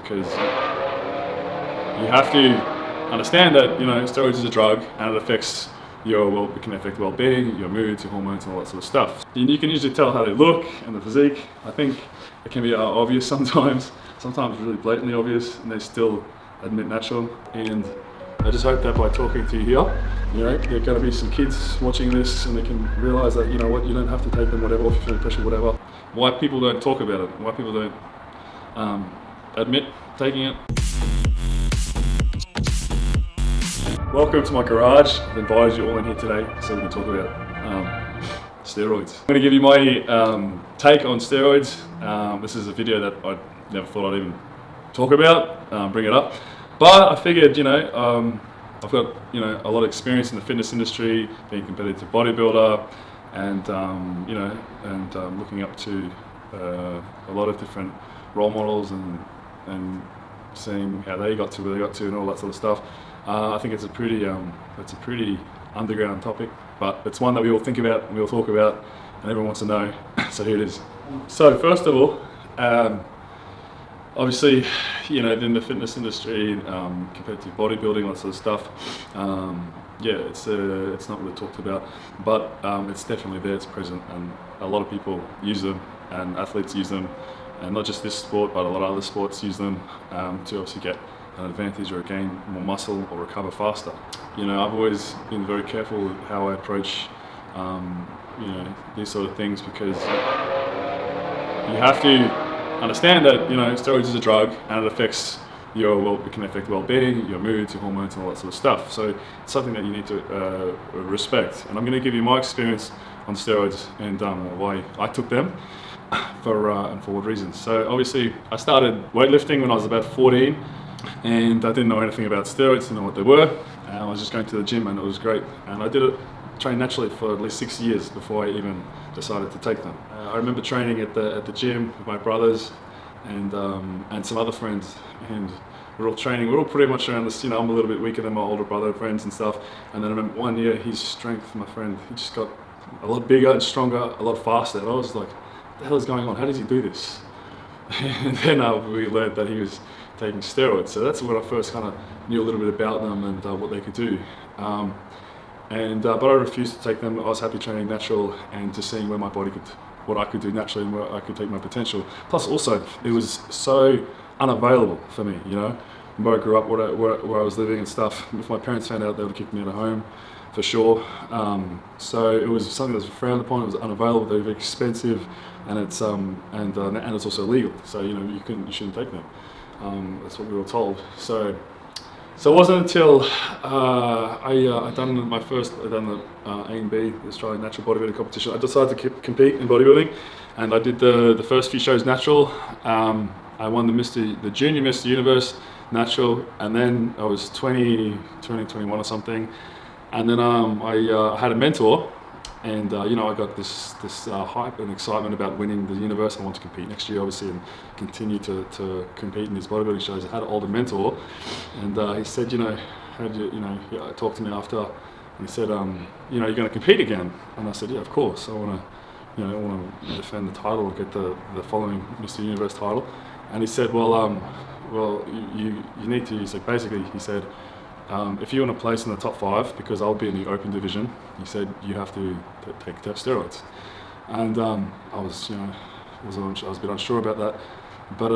because you have to understand that, you know, steroids is a drug and it affects it can affect well-being, your moods, your hormones, and all that sort of stuff. You can usually tell how they look and the physique. I think it can be obvious sometimes really blatantly obvious, and they still admit natural. And I just hope that by talking to you here, you know, there are going to be some kids watching this and they can realise that, you know what, you don't have to take them whatever, if you feel pressure, whatever. Why people don't talk about it, why people don't admit taking it. Welcome to my garage. I've invited you all in here today so we can talk about steroids. I'm going to give you my take on steroids. This is a video that I never thought I'd even talk about, bring it up. But I figured, you know, I've got, you know, a lot of experience in the fitness industry, being a competitive bodybuilder, and you know, and looking up to a lot of different role models and seeing how they got to where they got to and all that sort of stuff. I think it's a pretty underground topic, but it's one that we all think about and we all talk about, and everyone wants to know. So here it is. So first of all, obviously, you know, in the fitness industry, competitive bodybuilding, all that sort of stuff. Yeah, it's not really talked about, but it's definitely there. It's present, and a lot of people use them, and athletes use them, and not just this sport, but a lot of other sports use them to obviously get an advantage or gain more muscle or recover faster. You know, I've always been very careful with how I approach, you know, these sort of things, because you have to understand that, you know, steroids is a drug and it affects it can affect well-being, your moods, your hormones, and all that sort of stuff. So it's something that you need to respect. And I'm going to give you my experience on steroids and why I took them and for what reasons. So obviously, I started weightlifting when I was about 14. And I didn't know anything about steroids, didn't know what they were. I was just going to the gym and it was great. And I trained naturally for at least 6 years before I even decided to take them. I remember training at the gym with my brothers and some other friends, and we're all training. We're all pretty much around this, you know, I'm a little bit weaker than my older brother friends and stuff. And then I remember one year his strength, my friend, he just got a lot bigger and stronger, a lot faster. And I was like, what the hell is going on? How does he do this? And then we learned that he was taking steroids. So that's when I first kind of knew a little bit about them and what they could do. But I refused to take them. I was happy training natural and just seeing where my body what I could do naturally and where I could take my potential. Plus also, it was so unavailable for me, you know, where I grew up, where I was living and stuff. If my parents found out, they would kick me out of home, for sure. So it was something that was frowned upon. It was unavailable. They were very expensive, and it's it's also illegal. So you know, you shouldn't take them. That's what we were told. So it wasn't until I done the A&B, the Australian Natural Bodybuilding Competition. I decided to compete in bodybuilding, and I did the first few shows natural. I won the Junior Mr. Universe natural, and then I was 21 or something, and then I had a mentor. And you know, I got this hype and excitement about winning the universe. I want to compete next year, obviously, and continue to compete in these bodybuilding shows. I had an older mentor, and he said, you know, talked to me after, and he said, you know, you're going to compete again. And I said, yeah, of course. I want to defend the title, get the following Mr. Universe title. And he said, well, you need to. He said, basically, he said, if you want to place in the top 5, because I'll be in the open division, he said you have to take steroids. And I was a bit unsure about that, but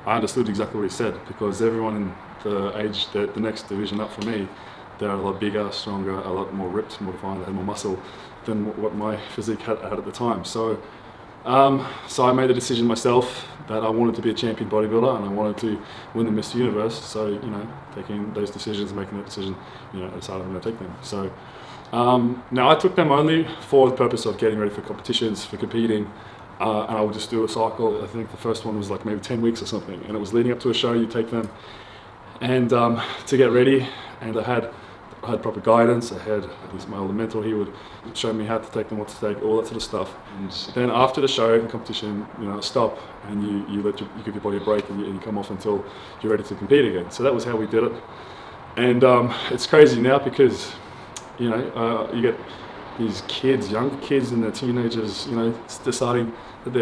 I understood exactly what he said, because everyone in the next division up from me, they're a lot bigger, stronger, a lot more ripped, more defined, they had more muscle than what my physique had at the time. So I made the decision myself that I wanted to be a champion bodybuilder and I wanted to win the Mr. Universe. So, you know, taking those decisions, making that decision, you know, I decided I'm going to take them. So now I took them only for the purpose of getting ready for competitions, for competing, and I would just do a cycle. I think the first one was like maybe 10 weeks or something, and it was leading up to a show. You take them and to get ready, and I had proper guidance. I had my older mentor. He would show me how to take them, what to take, all that sort of stuff. And then after the show, the competition, you know, stop, and you give your body a break, and you come off until you're ready to compete again. So that was how we did it. And it's crazy now because, you know, you get these kids, young kids and their teenagers, you know, deciding that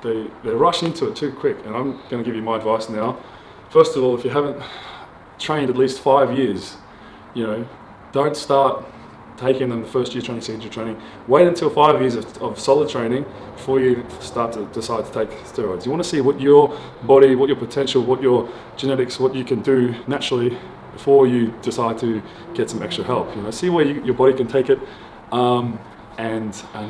they're rushing into it too quick. And I'm going to give you my advice now. First of all, if you haven't trained at least 5 years, you know, don't start taking them the first year training, second year training. Wait until 5 years of solid training before you start to decide to take steroids. You want to see what your body, what your potential, what your genetics, what you can do naturally before you decide to get some extra help. You know, see where your body can take it, and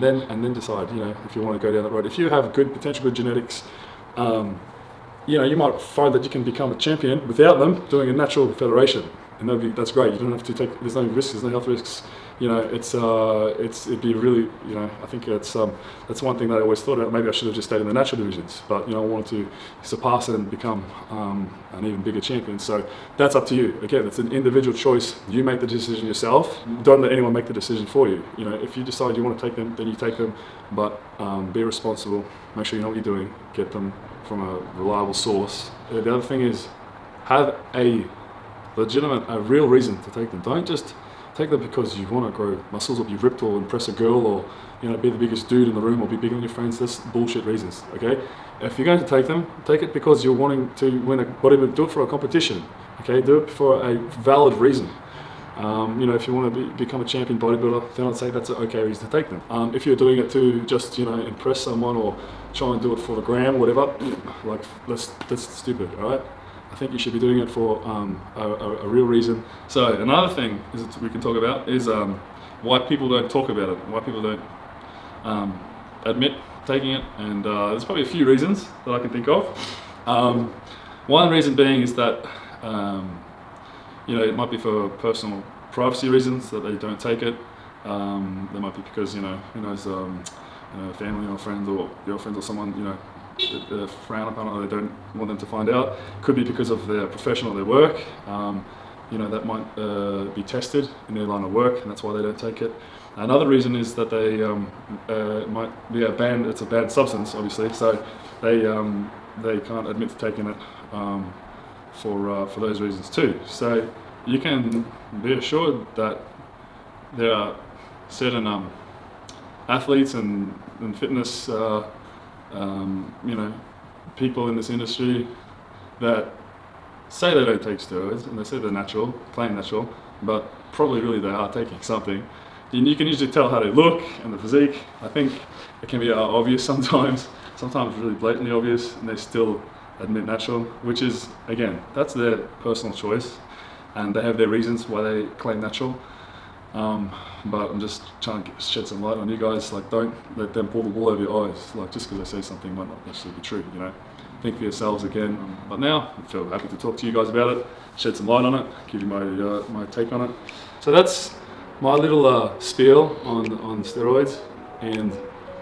then decide. You know, if you want to go down that road. If you have good potential, good genetics, you know, you might find that you can become a champion without them doing a natural federation, and that's great. You don't have to take. There's no risks. There's no health risks. You know, it'd be really, you know, I think that's one thing that I always thought about. Maybe I should have just stayed in the natural divisions, but you know, I wanted to surpass it and become an even bigger champion. So that's up to you. Again, it's an individual choice. You make the decision yourself. Don't let anyone make the decision for you. You know, if you decide you want to take them, then you take them, but be responsible. Make sure you know what you're doing. Get them from a reliable source. The other thing is, have a legitimate, a real reason to take them. Don't just take them because you want to grow muscles or be ripped or impress a girl or, you know, be the biggest dude in the room or be bigger than your friends. That's bullshit reasons, okay? If you're going to take them, take it because you're wanting to win a bodybuilding, do it for a competition, okay? Do it for a valid reason. You know, if you want to become a champion bodybuilder, then I'd say that's an okay reason to take them. If you're doing it to just, you know, impress someone or try and do it for the gram or whatever, like, that's stupid, all right? I think you should be doing it for a real reason. So another thing we can talk about is why people don't talk about it, why people don't admit taking it, and there's probably a few reasons that I can think of. One reason being is that you know, it might be for personal privacy reasons that they don't take it. There might be because, you know, who knows, you know, family or friends or girlfriends or someone, you know, frown upon it, or they don't want them to find out. Could be because of their profession or their work. You know, that might be tested in their line of work, and that's why they don't take it. Another reason is that they might be banned. It's a banned substance, obviously, so they can't admit to taking it for those reasons too. So you can be assured that there are certain athletes and fitness you know, people in this industry that say they don't take steroids and they say they're natural, claim natural, but probably really they are taking something. And you can usually tell how they look and the physique. I think it can be obvious sometimes really blatantly obvious, and they still admit natural, which is, again, that's their personal choice, and they have their reasons why they claim natural. But I'm just trying to shed some light on you guys. Like, don't let them pull the wool over your eyes. Like, just because they say something might not necessarily be true, you know. Think for yourselves again. But now, I feel happy to talk to you guys about it, shed some light on it, give you my take on it. So that's my little spiel on steroids, and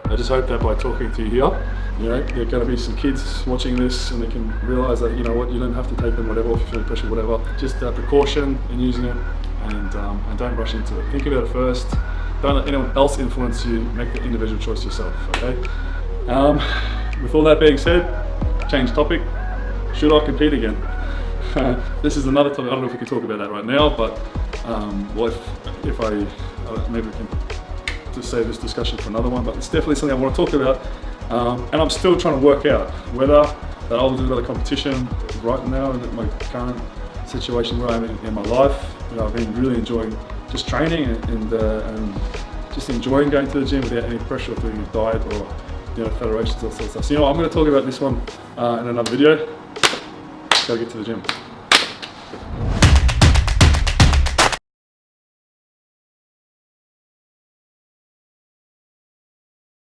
I just hope that by talking to you here, you know, there are going to be some kids watching this and they can realise that, you know what, you don't have to take them, whatever, if you feel pressure, whatever. Just precaution in using it. And don't rush into it. Think about it first. Don't let anyone else influence you. Make the individual choice yourself, okay? With all that being said, change topic. Should I compete again? This is another topic. I don't know if we can talk about that right now, but well, if I maybe we can just save this discussion for another one, but it's definitely something I want to talk about. And I'm still trying to work out whether that I'll do another competition right now in my current situation where I'm in my life. You know, I've been really enjoying just training and just enjoying going to the gym without any pressure of doing a diet or, you know, federations or sort of stuff. So, you know, I'm going to talk about this one in another video. Gotta get to the gym.